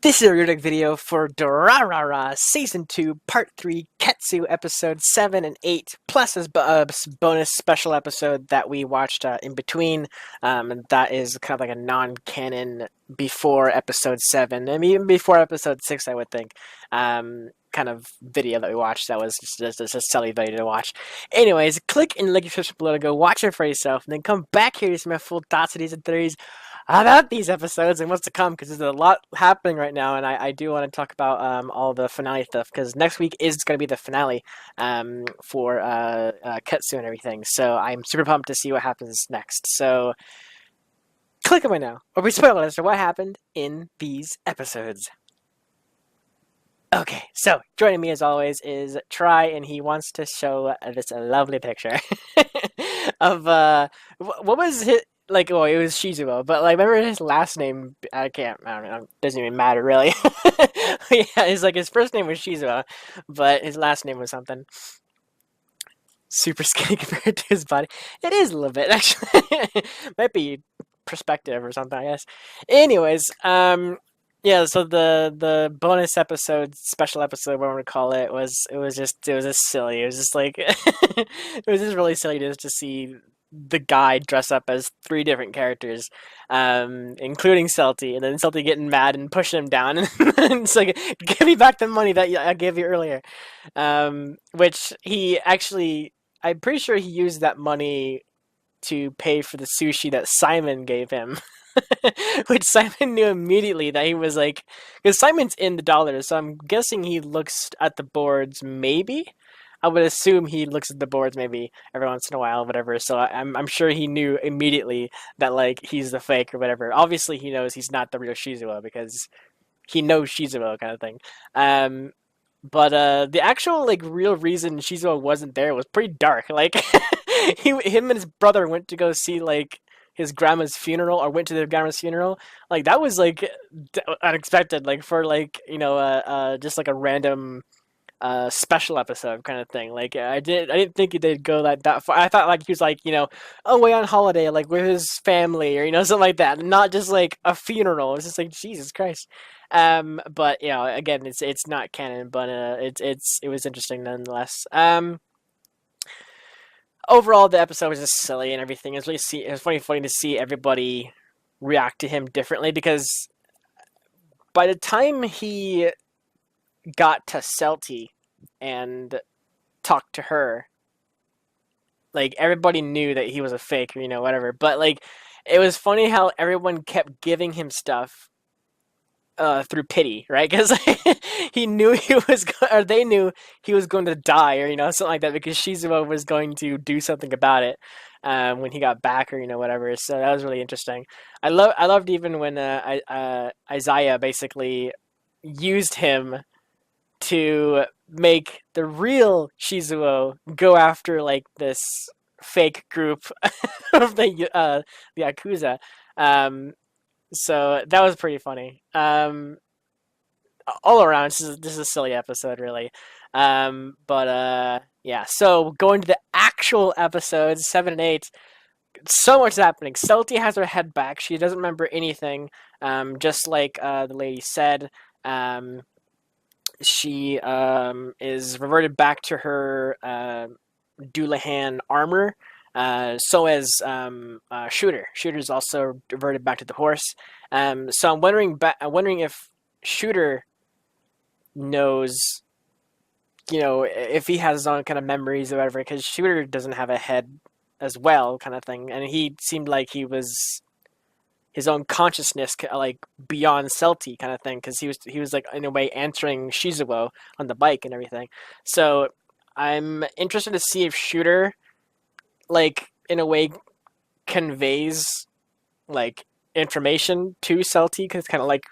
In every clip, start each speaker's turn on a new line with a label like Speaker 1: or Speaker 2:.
Speaker 1: This is a Runic video for Durarara Season 2, Part 3, KETSU Episode 7 and 8, plus a bonus special episode that we watched in between, and that is kind of like a non-canon before Episode 7, and even before Episode 6, I would think, kind of video that we watched that was just a silly video to watch. Anyways, click in the link description below to go watch it for yourself, and then come back here to see my full thoughts, ideas, and theories about these episodes and what's to come, because there's a lot happening right now, and I do want to talk about all the finale stuff, because next week is going to be the finale for KETSU and everything, so I'm super pumped to see what happens next. So click on me now, or be spoilers for what happened in these episodes. Okay, so joining me as always is Try, and he wants to show this lovely picture of what was his, like, well, it was Shizuo, but like, remember his last name? I don't know, it doesn't even matter really. Yeah, his first name was Shizuo, but his last name was something. Super skinny compared to his body. It is a little bit, actually. Might be perspective or something, I guess. Anyways, yeah, so the bonus episode, special episode, whatever to call it, was just silly. It was just like it was just really silly just to see the guy dress up as three different characters, including Celty, and then Celty getting mad and pushing him down, and it's like, give me back the money that I gave you earlier, which he actually, I'm pretty sure he used that money to pay for the sushi that Simon gave him. Which Simon knew immediately that he was like, because Simon's in the dollars, so I'm guessing he looks at the boards maybe. I would assume he looks at the boards maybe every once in a while, whatever. So I'm sure he knew immediately that like he's the fake or whatever. Obviously, he knows he's not the real Shizuo because he knows Shizuo, kind of thing. But the actual like real reason Shizuo wasn't there was pretty dark. Like him and his brother went to go see like his grandma's funeral, or went to their grandma's funeral. Like that was like unexpected. Like for like, you know, just like a random special episode kind of thing. Like I didn't think they'd go that far. I thought like he was like, you know, away on holiday like with his family, or you know, something like that, not just like a funeral. It's just like, Jesus Christ. But you know, again, it's not canon, but it was interesting nonetheless. Overall, the episode was just silly and everything. It was funny to see everybody react to him differently, because by the time he got to Celty and talked to her, like everybody knew that he was a fake, or you know, whatever. But like, it was funny how everyone kept giving him stuff through pity, right? Because he knew he was, or they knew he was going to die, or you know, something like that, because Shizuo was going to do something about it when he got back, or you know, whatever. So that was really interesting. I loved even when Isaiah basically used him to make the real Shizuo go after like this fake group of the Yakuza. So that was pretty funny. All around, this is a silly episode, really. But yeah. So going to the actual episodes 7 and 8, so much is happening. Celty has her head back. She doesn't remember anything. Just like the lady said. She is reverted back to her Doulahan armor. So as Shooter. Shooter's also reverted back to the horse. So I'm wondering if Shooter knows, you know, if he has his own kind of memories or whatever, because Shooter doesn't have a head as well, kind of thing, and he seemed like he was his own consciousness, like beyond Celty, kind of thing, because he was like in a way answering Shizuo on the bike and everything. So I'm interested to see if Shooter, like in a way, conveys like information to Celty, because kind of like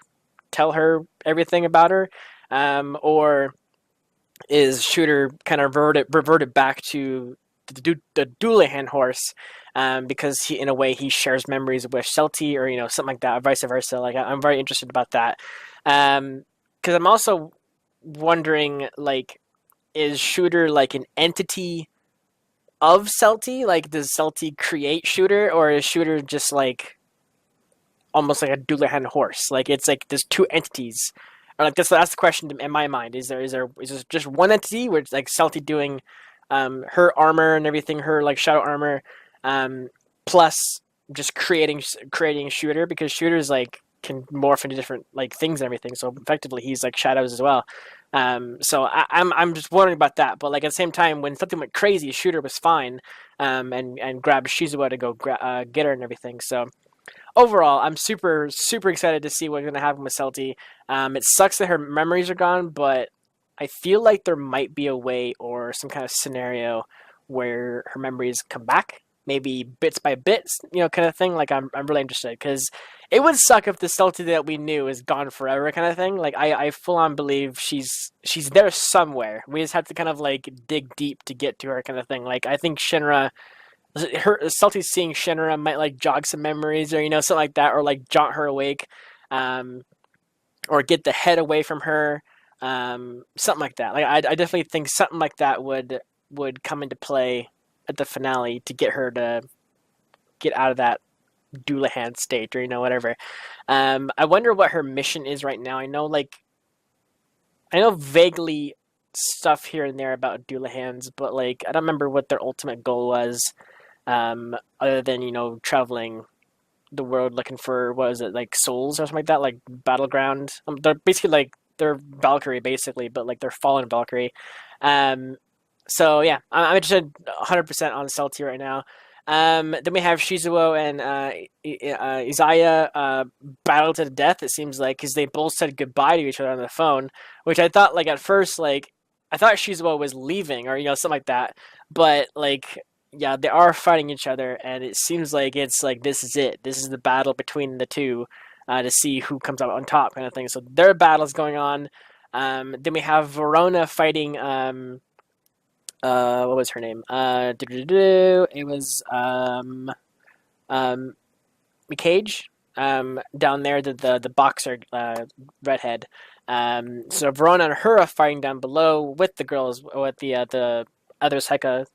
Speaker 1: tell her everything about her, or is Shooter kind of reverted back to the Doulahan horse, because he, in a way, he shares memories with Celty, or you know, something like that, or vice versa. Like I'm very interested about that, because I'm also wondering, like, is Shooter like an entity of Celty? Like, does Celty create Shooter, or is Shooter just like almost like a Doulahan horse. Like it's like there's two entities. Or like that's the question in my mind. Is there just one entity where it's like Celti doing her armor and everything, her like shadow armor, plus just creating Shooter, because Shooter's like can morph into different like things and everything. So effectively, he's like shadows as well. So I'm just wondering about that. But like at the same time, when something went crazy, Shooter was fine, and grabbed Shizuo to go get her and everything. So overall, I'm super super excited to see what's gonna happen with Celti. It sucks that her memories are gone, but I feel like there might be a way or some kind of scenario where her memories come back, maybe bits by bits, kind of thing. Like I'm really interested, because it would suck if the Celti that we knew is gone forever, kind of thing. Like I full on believe she's there somewhere. We just have to kind of like dig deep to get to her, kind of thing. Like I think Shinra, her Celti seeing Shinra might like jog some memories, or something like that, or like jaunt her awake, um, or get the head away from her, something like that. Like I definitely think something like that would come into play at the finale to get her to get out of that Doulahan state, or whatever. I wonder what her mission is right now. I know vaguely stuff here and there about Doulahans, but like I don't remember what their ultimate goal was, other than traveling the world looking for, what is it, like souls or something like that, like battleground. They're basically like they're Valkyrie basically, but like they're fallen Valkyrie. Um, so yeah, I'm interested 100% on Celtier right now. Then we have Shizuo and Izaya battle to the death. It seems like, because they both said goodbye to each other on the phone, which I thought, like, at first, like I thought Shizuo was leaving, or something like that, but like yeah, they are fighting each other, and it seems like it's like this is it. This is the battle between the two, to see who comes out on top, kind of thing. So their battle's going on. Then we have Verona fighting. What was her name? It was um, Cage. Down there, the boxer, redhead. So Verona and her are fighting down below with the girls, with the other Sekka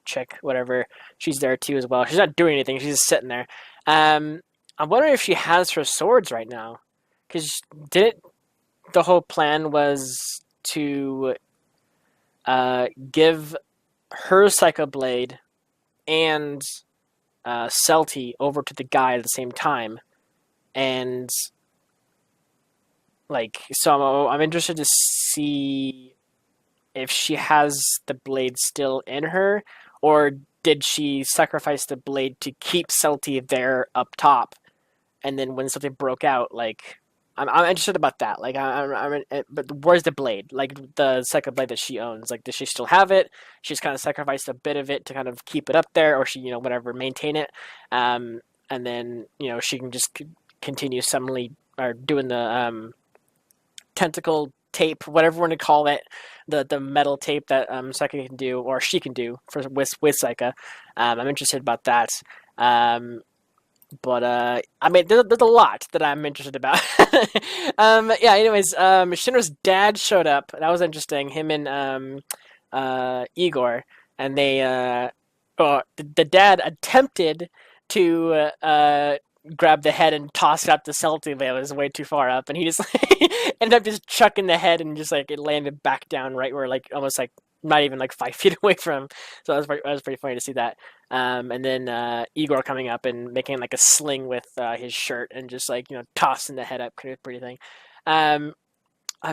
Speaker 1: chick, whatever. She's there too as well. She's not doing anything. She's just sitting there. Um, I'm wondering if she has her swords right now, because didn't the whole plan was to give her Psycho Blade and Celti over to the guy at the same time, and like so I'm interested to see if she has the blade still in her, or did she sacrifice the blade to keep Celti there up top, and then when something broke out, like I'm interested about that. Like but where's the blade? Like the second blade that she owns. Like does she still have it? She's kind of sacrificed a bit of it to kind of keep it up there, or she whatever maintain it. And then she can just continue suddenly or doing the tentacle tape, whatever you want to call it, the metal tape that Saika can do, or she can do for with Saika. I'm interested about that. But I mean, there's a lot that I'm interested about. Yeah. Anyways, Shinra's dad showed up. That was interesting. Him and Igor, and they the dad attempted to grab the head and toss it up the Celtic, but it was way too far up, and he just like, ended up just chucking the head, and just like it landed back down right where, like, almost like not even like 5 feet away from him. So that was pretty funny to see that. And then Igor coming up and making like a sling with his shirt and just like tossing the head up, pretty thing. I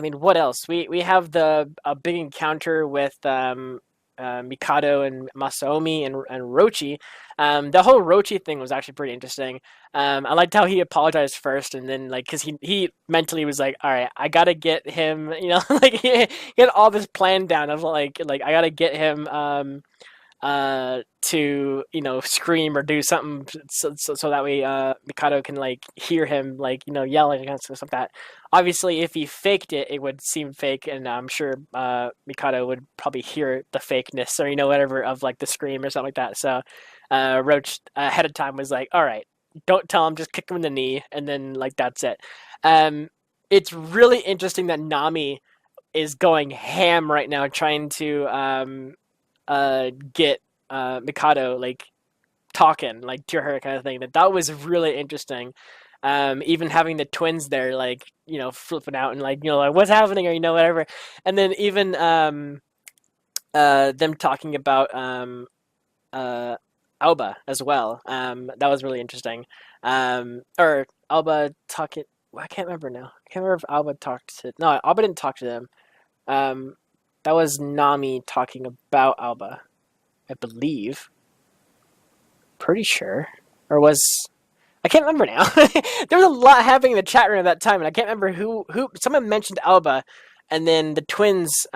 Speaker 1: mean, what else? We have the a big encounter with Mikado and Masaomi and Rochi. The whole Rochi thing was actually pretty interesting. I liked how he apologized first, and then like because he mentally was like, all right, I gotta get him. Like he had all this plan down of like I gotta get him to scream or do something so that way Mikado can like hear him like yelling and stuff like that. Obviously, if he faked it, it would seem fake, and I'm sure Mikado would probably hear the fakeness or whatever of like the scream or something like that. So Roach ahead of time was like, all right, don't tell him, just kick him in the knee, and then like that's it. It's really interesting that Nami is going ham right now trying to get Mikado like talking like to her, kind of thing. That was really interesting. Even having the twins there, like, flipping out and like, like what's happening, or whatever. And then even them talking about uh, Alba as well. That was really interesting. Or Alba talking. Well, I can't remember now. I can't remember if Alba talked to. No, Alba didn't talk to them. Um, that was Nami talking about Alba, I believe. Pretty sure. Or was I can't remember now. There was a lot happening in the chat room at that time, and I can't remember who. Someone mentioned Alba, and then the twins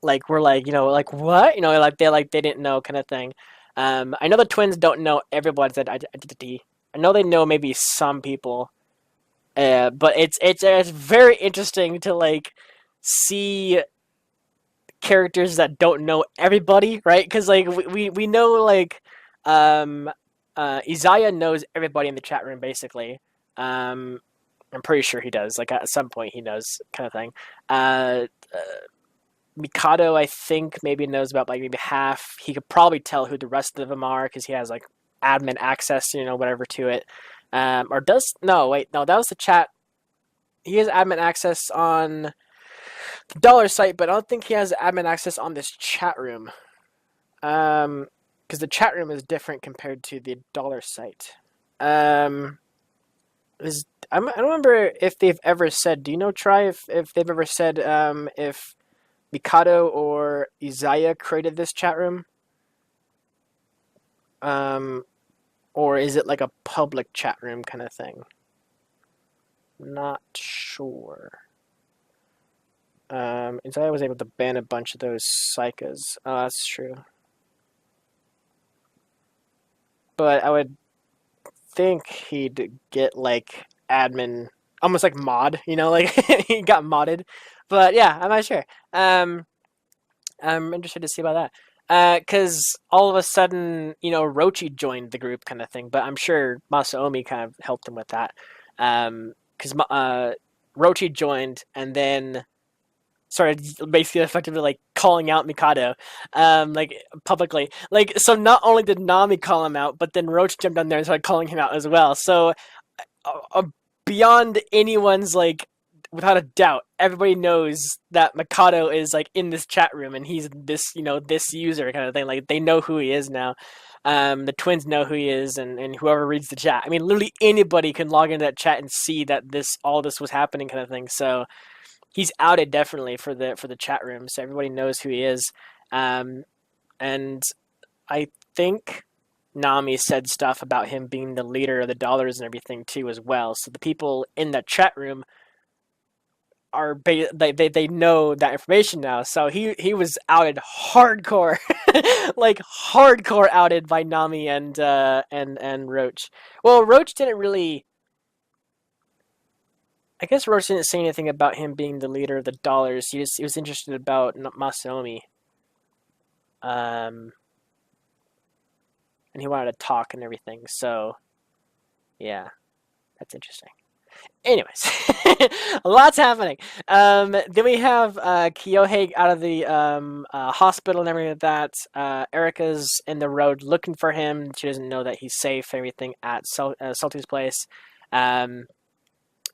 Speaker 1: like were like, like what, they didn't know, kind of thing. I know the twins don't know everyone's identity. I know they know maybe some people, but it's very interesting to like see characters that don't know everybody, right? Because like we know like um Isaiah knows everybody in the chat room basically. I'm pretty sure he does. Like at some point he knows, kind of thing. Mikado, I think, maybe knows about like maybe half. He could probably tell who the rest of them are because he has like admin access, whatever to it. Or does no wait no that was the chat. He has admin access on the dollar site, but I don't think he has admin access on this chat room. Because the chat room is different compared to the dollar site. I don't remember if they've ever said. Do you know, Try, if they've ever said if Mikado or Isaiah created this chat room? Or is it like a public chat room kind of thing? Not sure. Isaiah was able to ban a bunch of those psychas. Oh, that's true. But I would think he'd get like admin, almost like mod, like he got modded. But yeah, I'm not sure. I'm interested to see about that. Because all of a sudden, Rochi joined the group, kind of thing. But I'm sure Masaomi kind of helped him with that. Because Rochi joined and then started basically effectively like calling out Mikado, like publicly. Like, so not only did Nami call him out, but then Roach jumped on there and started calling him out as well. So uh, beyond anyone's like, without a doubt, everybody knows that Mikado is like in this chat room and he's this, this user, kind of thing. Like they know who he is now. The twins know who he is, and whoever reads the chat. I mean, literally anybody can log into that chat and see that all this was happening, kind of thing. So he's outed definitely for the chat room, so everybody knows who he is. And I think Nami said stuff about him being the leader of the dollars and everything too as well. So the people in the chat room they know that information now. So he was outed hardcore, like hardcore outed by Nami and Roach. Well, Roach didn't really. I guess Roach didn't say anything about him being the leader of the dollars. He was interested about Masaomi, and he wanted to talk and everything. So, yeah, that's interesting. Anyways, lots happening. Then we have Kyohei out of the hospital and everything like that. Erica's in the road looking for him. She doesn't know that he's safe and everything at Salty's place.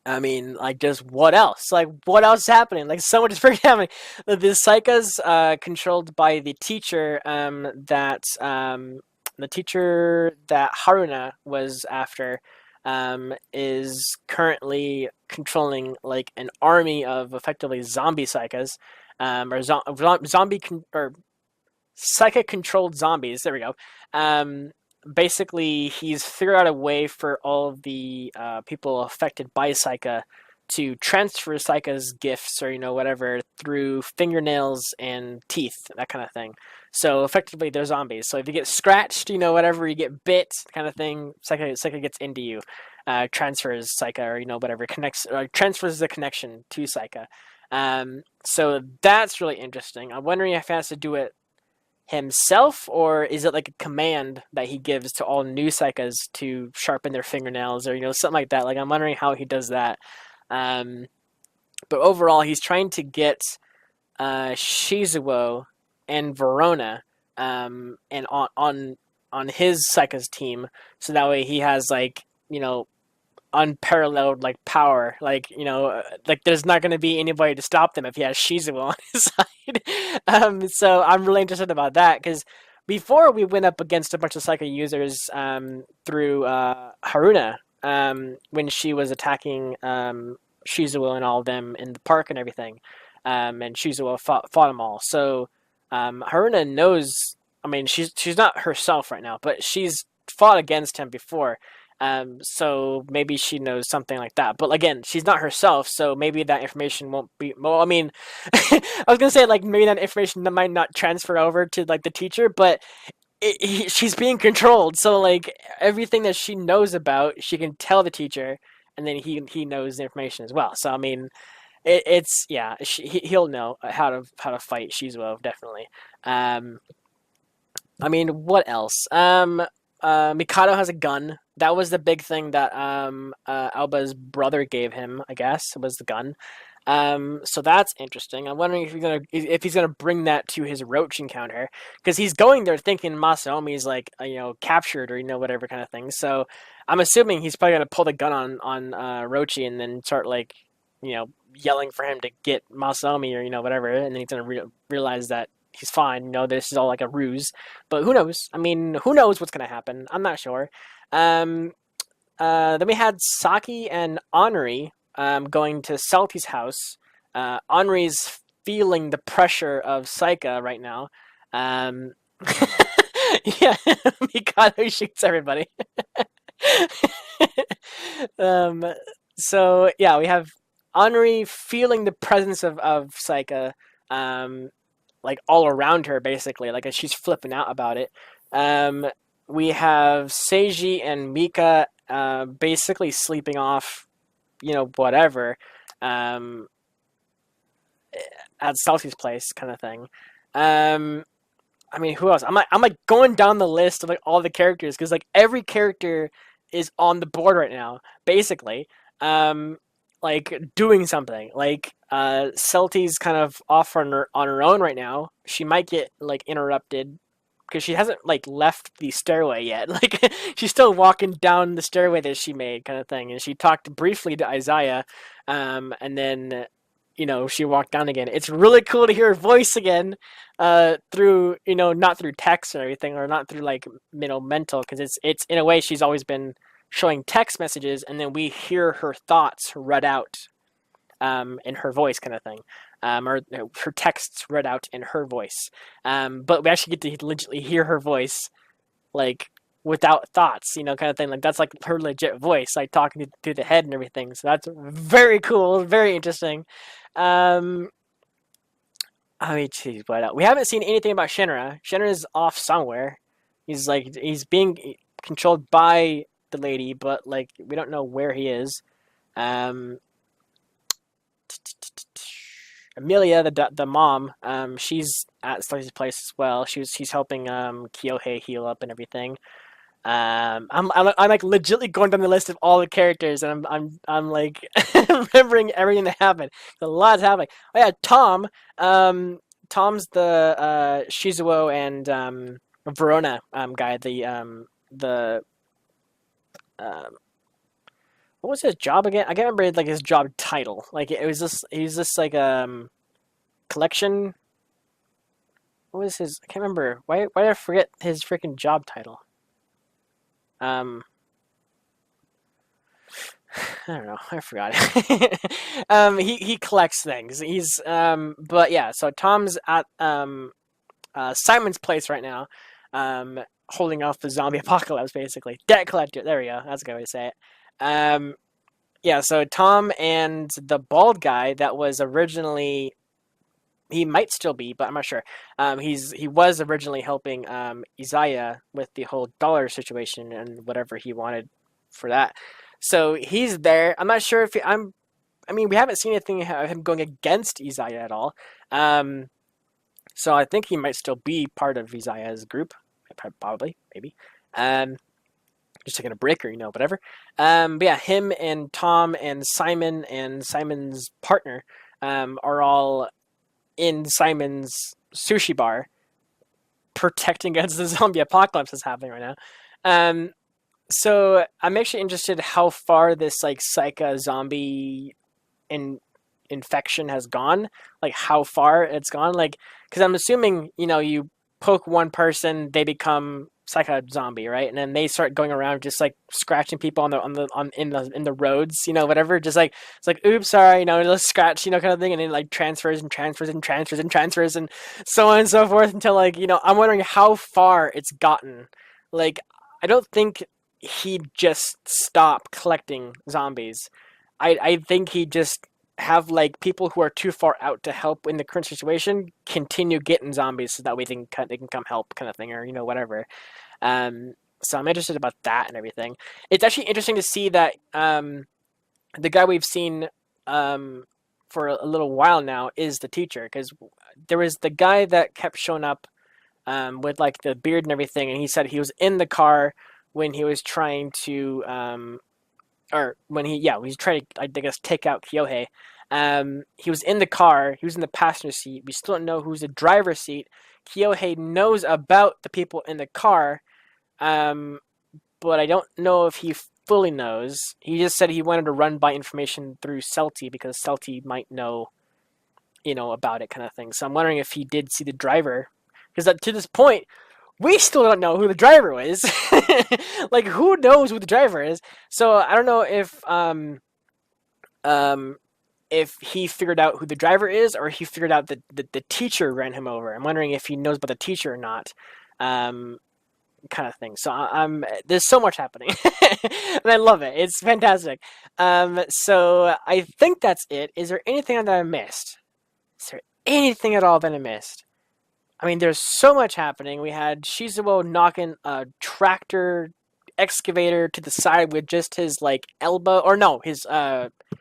Speaker 1: I mean, like, just what else? Like, what else is happening? Like, so much is freaking happening. The psychas, controlled by the teacher, the teacher that Haruna was after, is currently controlling like an army of effectively zombie psychas, or psychic controlled zombies. There we go. Basically, he's figured out a way for all of the people affected by Psycha to transfer Psycha's gifts, or whatever, through fingernails and teeth, that kind of thing. So effectively, they're zombies. So if you get scratched, whatever, you get bit, kind of thing, Psycha gets into you, transfers Psycha, or whatever, connects, or transfers the connection to Psycha. So that's really interesting. I'm wondering if he has to do it himself, or is it like a command that he gives to all new psychas to sharpen their fingernails, or something like that. Like, I'm wondering how he does that. But overall, he's trying to get Shizuo and Verona, and on his psychas team, so that way he has like unparalleled like power. Like like there's not going to be anybody to stop them if he has Shizuo on his side. So I'm really interested about that because before we went up against a bunch of Psycho users through Haruna when she was attacking Shizuo and all of them in the park and everything, and Shizuo fought them all. So Haruna knows. I mean, she's not herself right now, but she's fought against him before. So maybe she knows something like that. But again, she's not herself, so maybe that information won't be. Well, I mean, I was gonna say like maybe that information might not transfer over to like the teacher, but she's being controlled. So like everything that she knows about, she can tell the teacher, and then he knows the information as well. So I mean, it's yeah, he'll know how to fight Shizuo definitely. Um, I mean, what else? Mikado has a gun. That was the big thing that Alba's brother gave him. I guess was the gun. So that's interesting. I'm wondering if he's gonna bring that to his Roach encounter because he's going there thinking Masaomi's like captured or whatever kind of thing. So I'm assuming he's probably gonna pull the gun on Rochi and then start like yelling for him to get Masaomi or whatever, and then he's gonna realize that he's fine. This is all like a ruse. But who knows? I mean, who knows what's gonna happen? I'm not sure. Then we had Saki and Henri going to Salty's house. Henri's feeling the pressure of Saika right now. Yeah, Mikado shoots everybody. um, so yeah, we have Henri feeling the presence of Saika, like all around her, basically, like she's flipping out about it. We have Seiji and Mika basically sleeping off, whatever, at Salty's place, kind of thing. I mean, who else? I'm like going down the list of like all the characters because like every character is on the board right now, basically. Like doing something. Like Celty's kind of off on her own right now. She might get like interrupted because she hasn't like left the stairway yet. Like she's still walking down the stairway that she made, kind of thing. And she talked briefly to Isaiah, and then she walked down again. It's really cool to hear her voice again, through not through text or everything, or not through like mental, because it's in a way she's always been showing text messages, and then we hear her thoughts read out, in her voice, kind of thing, or her texts read out in her voice. But we actually get to legitimately hear her voice, like without thoughts, kind of thing. Like that's like her legit voice, like talking to the head and everything. So that's very cool, very interesting. I mean, geez, but we haven't seen anything about Shinra. Shinra's off somewhere. He's being controlled by the lady, but like we don't know where he is. Amelia, the mom, she's at Stacy's place as well. She's helping Kyohei heal up and everything. I'm like legitimatly going down the list of all the characters, and I'm like remembering everything that happened. A lot's happening. Oh yeah, Tom. Tom's the Shizuo and Verona guy. The what was his job again? I can't remember like his job title. Like it was just he's just like collection. What was his? I can't remember. Why did I forget his freaking job title? I don't know. I forgot. He collects things. He's but yeah. So Tom's at Simon's place right now, holding off the zombie apocalypse, basically. Debt collector. There we go. That's a good way to say it. Yeah. So Tom and the bald guy that was originally. He might still be, but I'm not sure. He was originally helping Isaiah with the whole dollar situation and whatever he wanted for that. So he's there. I'm not sure if I mean, we haven't seen anything of him going against Isaiah at all. So I think he might still be part of Isaiah's group, probably, maybe. Just taking a break or whatever. But yeah, him and Tom and Simon's partner are all in Simon's sushi bar, protecting against the zombie apocalypse that's happening right now. So I'm actually interested how far this like Psycha zombie in infection has gone, like how far it's gone, like because I'm assuming you poke one person, they become like a zombie, right? And then they start going around just like scratching people in the roads, whatever. Just like it's like, oops, sorry, let's scratch, kind of thing, and then like transfers and transfers and transfers and transfers and so on and so forth until like I'm wondering how far it's gotten. Like I don't think he'd just stop collecting zombies. I think he just have like people who are too far out to help in the current situation continue getting zombies so that way they can come help kind of thing, or whatever. So I'm interested about that and everything. It's actually interesting to see that the guy we've seen for a little while now is the teacher, because there was the guy that kept showing up with like the beard and everything, and he said he was in the car when he was trying to or when he was trying to, I guess, take out Kyohei. He was in the car. He was in the passenger seat. We still don't know who's the driver's seat. Kyohei knows about the people in the car, but I don't know if he fully knows. He just said he wanted to run by information through Celti because Celti might know, about it, kind of thing. So I'm wondering if he did see the driver, because to this point, we still don't know who the driver was. Like, who knows who the driver is? So I don't know if he figured out who the driver is, or he figured out that the teacher ran him over. I'm wondering if he knows about the teacher or not, kind of thing. So there's so much happening, and I love it. It's fantastic. So I think that's it. Is there anything that I missed? Is there anything at all that I missed? I mean, there's so much happening. We had Shizuo knocking a tractor excavator to the side with just his like elbow, or no, his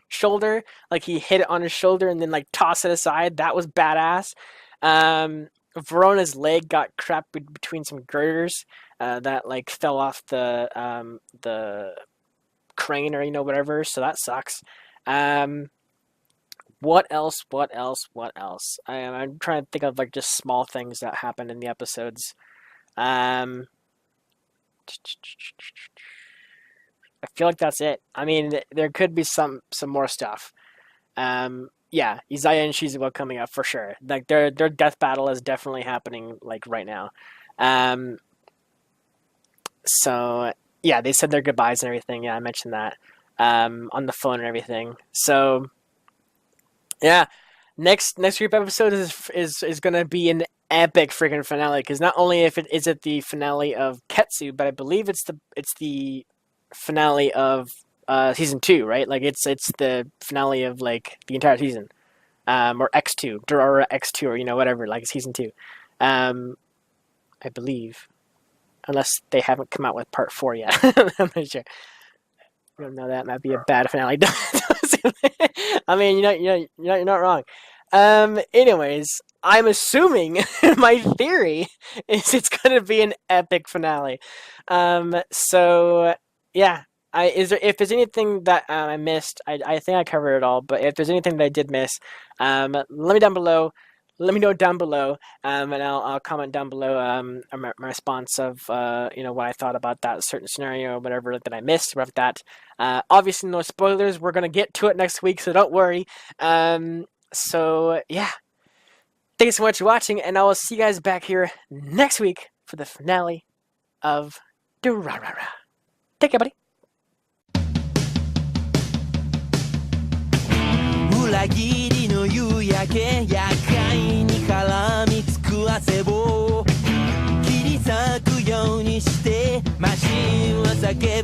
Speaker 1: shoulder. Like he hit it on his shoulder and then like toss it aside. That was badass. Verona's leg got trapped between some girders that like fell off the crane, or whatever. So that sucks. What else? I'm trying to think of like just small things that happened in the episodes. I feel like that's it. I mean, there could be some more stuff. Yeah, Izaya and Shizuo coming up for sure. Like their death battle is definitely happening like right now. So yeah, they said their goodbyes and everything. Yeah, I mentioned that on the phone and everything. So yeah, next group episode is gonna be an epic freaking finale, because not only is it the finale of KETSU, but I believe it's the finale of season 2, right? Like it's the finale of like the entire season, or X2, Durarara X2, or whatever, like season 2, I believe, unless they haven't come out with part 4 yet. I'm not sure. I don't know, that might be a bad finale. I mean, you're not wrong. Anyways, I'm assuming my theory is it's gonna be an epic finale. So yeah, if there's anything that I missed, I think I covered it all. But if there's anything that I did miss, let me down below. Let me know down below, and I'll comment down below my response of what I thought about that certain scenario or whatever that I missed about that. Obviously, no spoilers. We're gonna get to it next week, so don't worry. So yeah, thanks so much for watching, and I will see you guys back here next week for the finale of Durarara. Take care, buddy.
Speaker 2: 裏切りの夕焼け厄介に絡みつく汗を切り裂くようにしてマシンは叫ぶ